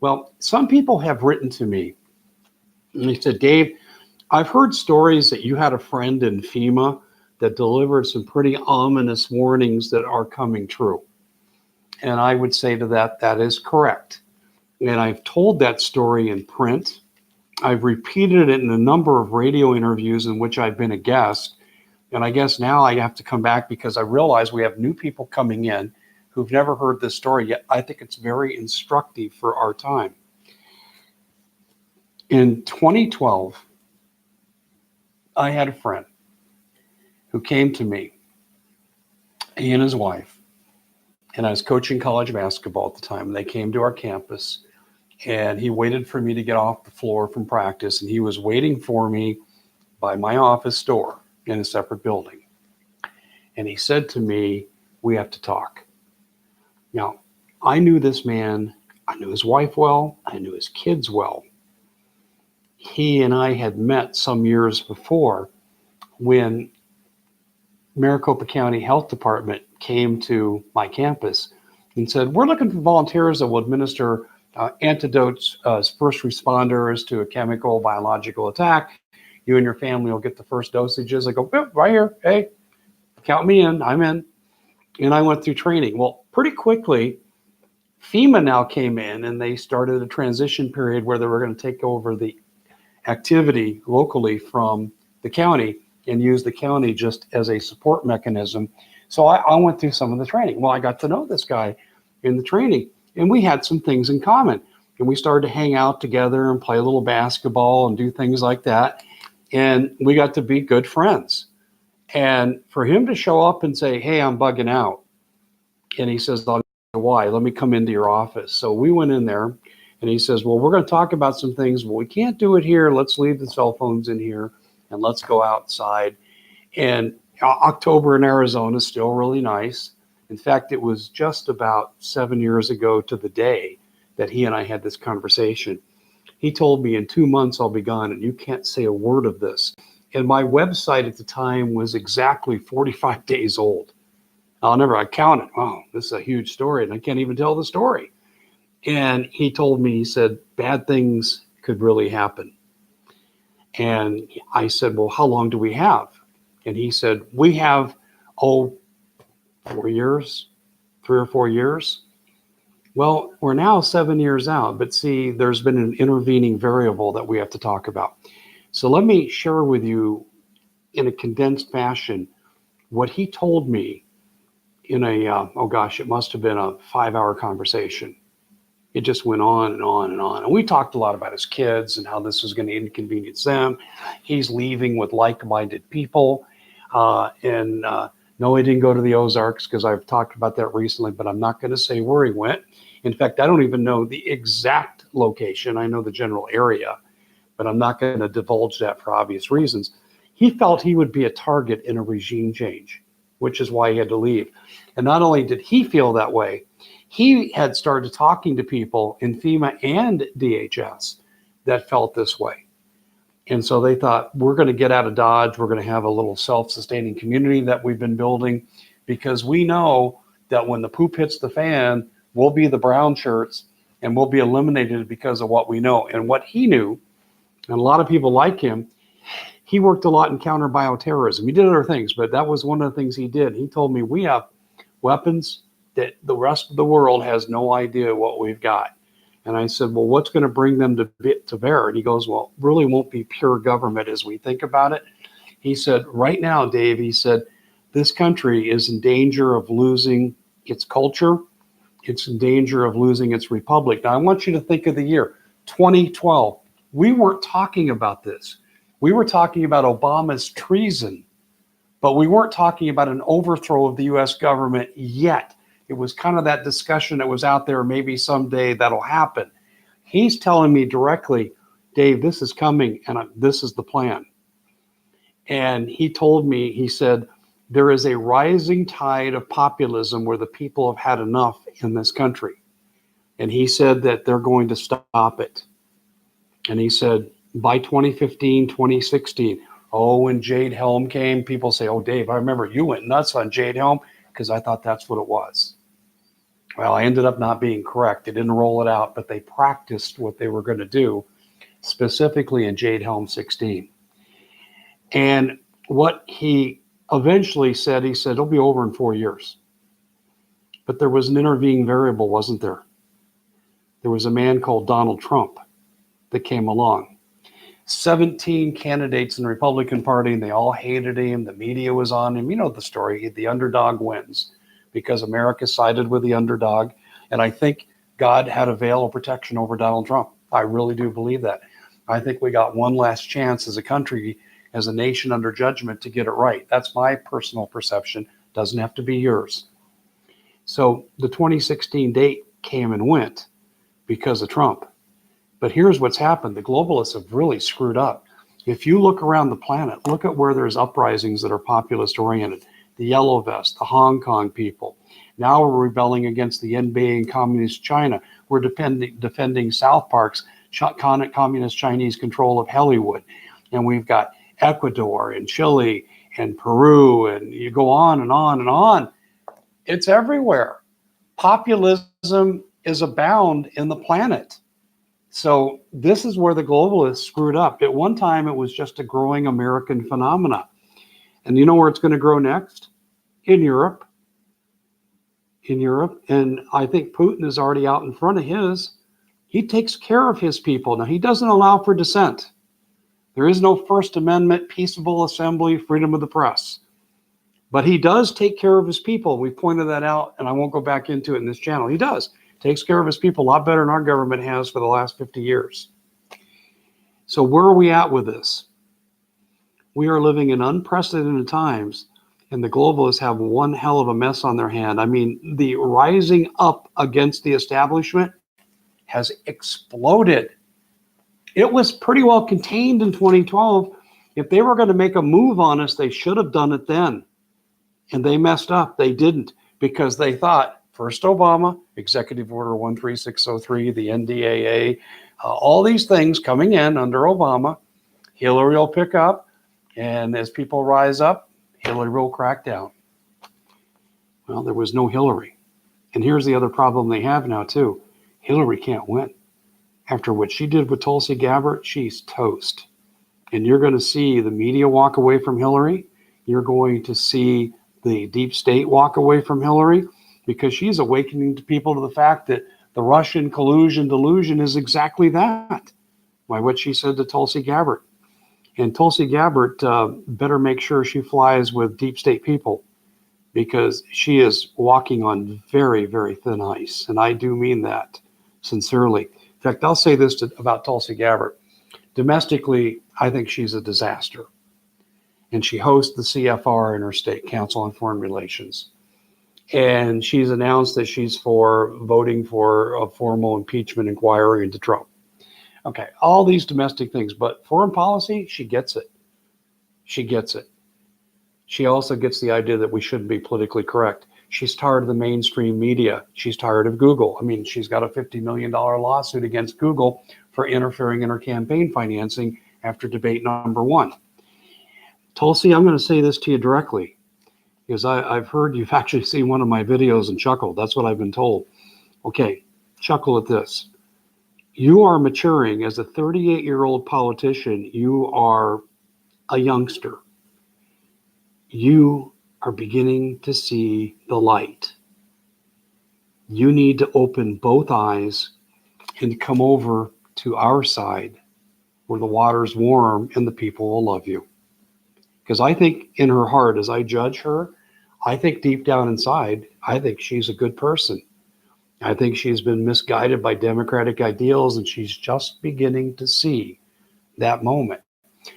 Well, some people have written to me and they said, Dave, I've heard stories that you had a friend in FEMA that delivered some pretty ominous warnings that are coming true. And I would say to that, that is correct. And I've told that story in print. I've repeated it in a number of radio interviews in which I've been a guest. And I guess now I have to come back because I realize we have new people coming in who've never heard this story yet. I think it's very instructive for our time. In 2012, I had a friend who came to me, he and his wife, and I was coaching college basketball at the time. And they came to our campus, and he waited for me to get off the floor from practice, and he was waiting for me by my office door in a separate building. And he said to me, we have to talk. Now, I knew this man, I knew his wife well, I knew his kids well. He and I had met some years before when Maricopa County Health Department came to my campus and said, we're looking for volunteers that will administer antidotes as first responders to a chemical, biological attack. You and your family will get the first dosages. I go, oh, right here. Hey, count me in. I'm in. And I went through training. Well, pretty quickly, FEMA now came in and they started a transition period where they were going to take over the activity locally from the county and use the county just as a support mechanism. So I went through some of the training. Well, I got to know this guy in the training, and we had some things in common. And we started to hang out together and play a little basketball and do things like that. And we got to be good friends. And for him to show up and say, hey, I'm bugging out. And he says, I'll tell you why. Let me come into your office. So we went in there and he says, well, we're going to talk about some things. Well, we can't do it here. Let's leave the cell phones in here and let's go outside. And October in Arizona is still really nice. In fact, it was just about 7 years ago to the day that he and I had this conversation. He told me in 2 months I'll be gone and you can't say a word of this. And my website at the time was exactly 45 days old. I counted. Wow, this is a huge story and I can't even tell the story. And he told me, he said, bad things could really happen. And I said, well, how long do we have? And he said, we have, 4 years, 3 or 4 years. Well, we're now 7 years out, but see, there's been an intervening variable that we have to talk about. So let me share with you in a condensed fashion what he told me in a, it must have been a 5-hour conversation. It just went on and on and on. And we talked a lot about his kids and how this was going to inconvenience them. He's leaving with like-minded people. No, he didn't go to the Ozarks because I've talked about that recently, but I'm not going to say where he went. In fact, I don't even know the exact location. I know the general area, but I'm not going to divulge that for obvious reasons. He felt he would be a target in a regime change, which is why he had to leave. And not only did he feel that way, he had started talking to people in FEMA and DHS that felt this way. And so they thought, we're going to get out of Dodge. We're going to have a little self-sustaining community that we've been building because we know that when the poop hits the fan, we'll be the brown shirts and we'll be eliminated because of what we know. And what he knew, and a lot of people like him, he worked a lot in counter bioterrorism. He did other things, but that was one of the things he did. He told me, we have weapons that the rest of the world has no idea what we've got. And I said, well, what's going to bring them to bear? And he goes, well, it really won't be pure government as we think about it. He said, right now, Dave, he said, this country is in danger of losing its culture. It's in danger of losing its republic. Now, I want you to think of the year 2012. We weren't talking about this. We were talking about Obama's treason, but we weren't talking about an overthrow of the U.S. government yet. It was kind of that discussion that was out there. Maybe someday that'll happen. He's telling me directly, Dave, this is coming and this is the plan. And he told me, he said, there is a rising tide of populism where the people have had enough in this country. And he said that they're going to stop it. And he said, by 2015, 2016, when Jade Helm came, people say, oh, Dave, I remember you went nuts on Jade Helm because I thought that's what it was. Well, I ended up not being correct. They didn't roll it out, but they practiced what they were going to do, specifically in Jade Helm 16. And what he eventually said, he said, it'll be over in 4 years. But there was an intervening variable, wasn't there? There was a man called Donald Trump that came along. 17 candidates in the Republican Party, and they all hated him. The media was on him. You know the story. The underdog wins because America sided with the underdog. And I think God had a veil of protection over Donald Trump. I really do believe that. I think we got one last chance as a country, as a nation under judgment, to get it right. That's my personal perception. Doesn't have to be yours. So the 2016 date came and went because of Trump. But here's what's happened. The globalists have really screwed up. If you look around the planet, look at where there's uprisings that are populist oriented. The Yellow Vest, the Hong Kong people. Now we're rebelling against the NBA and communist China. We're defending South Park's communist Chinese control of Hollywood. And we've got Ecuador and Chile and Peru, and you go on and on and on. It's everywhere. Populism is abound in the planet. So this is where the globalists screwed up. At one time, it was just a growing American phenomena. And you know where it's going to grow next? In Europe. In Europe. And I think Putin is already out in front of his. He takes care of his people. Now, he doesn't allow for dissent. There is no First Amendment, peaceable assembly, freedom of the press. But he does take care of his people. We pointed that out, and I won't go back into it in this channel. He does. Takes care of his people a lot better than our government has for the last 50 years. So where are we at with this? We are living in unprecedented times, and the globalists have one hell of a mess on their hand. I mean, the rising up against the establishment has exploded. It was pretty well contained in 2012. If they were going to make a move on us, they should have done it then. And they messed up. They didn't, because they thought, first Obama, Executive Order 13603, the NDAA, all these things coming in under Obama, Hillary will pick up, and as people rise up, Hillary will crack down. Well, there was no Hillary. And here's the other problem they have now, too. Hillary can't win. After what she did with Tulsi Gabbard, she's toast. And you're going to see the media walk away from Hillary. You're going to see the deep state walk away from Hillary, because she's awakening to people to the fact that the Russian collusion delusion is exactly that, by what she said to Tulsi Gabbard. And Tulsi Gabbard better make sure she flies with deep state people, because she is walking on very, very thin ice. And I do mean that sincerely. In fact, I'll say this about Tulsi Gabbard. Domestically, I think she's a disaster. And she hosts the CFR in her state, Council on Foreign Relations. And she's announced that she's for voting for a formal impeachment inquiry into Trump. Okay, all these domestic things, but foreign policy, she gets it. She gets it. She also gets the idea that we shouldn't be politically correct. She's tired of the mainstream media. She's tired of Google. I mean, she's got a $50 million lawsuit against Google for interfering in her campaign financing after debate number 1. Tulsi, I'm going to say this to you directly, because I've heard you've actually seen one of my videos and chuckled. That's what I've been told. Okay, chuckle at this. You are maturing as a 38-year-old politician. You are a youngster. You are beginning to see the light. You need to open both eyes and come over to our side where the water's warm and the people will love you. Because I think in her heart, as I judge her, I think deep down inside, I think she's a good person. I think she's been misguided by democratic ideals, and she's just beginning to see that moment.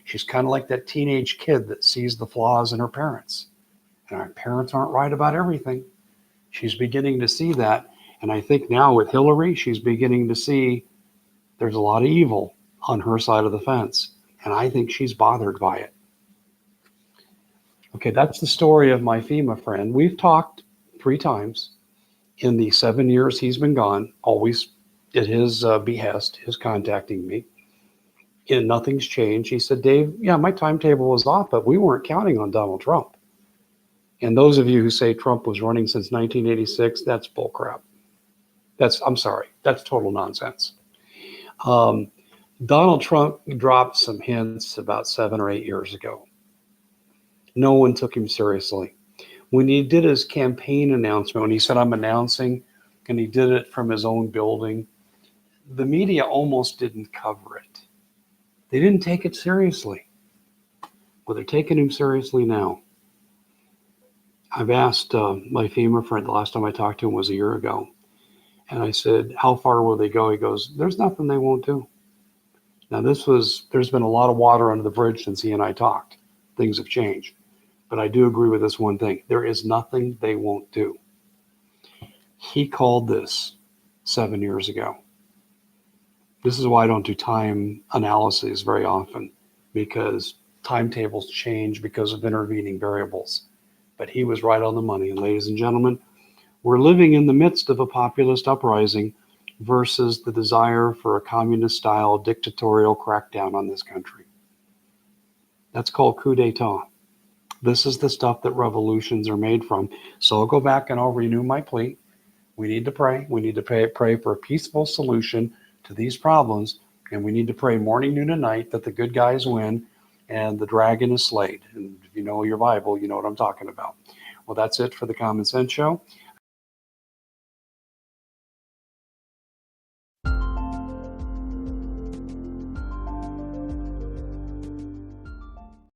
She's kind of like that teenage kid that sees the flaws in her parents. And our parents aren't right about everything. She's beginning to see that. And I think now with Hillary, she's beginning to see there's a lot of evil on her side of the fence. And I think she's bothered by it. Okay, that's the story of my FEMA friend. We've talked 3 times in the 7 years he's been gone, always at his behest, his contacting me. And nothing's changed. He said, Dave, yeah, my timetable was off, but we weren't counting on Donald Trump. And those of you who say Trump was running since 1986, that's bullcrap. I'm sorry, that's total nonsense. Donald Trump dropped some hints about 7 or 8 years ago. No one took him seriously. When he did his campaign announcement, when he said, I'm announcing, and he did it from his own building, the media almost didn't cover it. They didn't take it seriously. Well, they're taking him seriously now. I've asked my FEMA friend, the last time I talked to him was a year ago, and I said, how far will they go? He goes, there's nothing they won't do. Now, there's been a lot of water under the bridge since he and I talked. Things have changed. But I do agree with this one thing. There is nothing they won't do. He called this 7 years ago. This is why I don't do time analyses very often, because timetables change because of intervening variables. But he was right on the money. And ladies and gentlemen, we're living in the midst of a populist uprising versus the desire for a communist-style dictatorial crackdown on this country. That's called coup d'etat. This is the stuff that revolutions are made from. So I'll go back and I'll renew my plea. We need to pray. We need to pray for a peaceful solution to these problems. And we need to pray morning, noon, and night that the good guys win and the dragon is slayed. And if you know your Bible, you know what I'm talking about. Well, that's it for the Common Sense Show.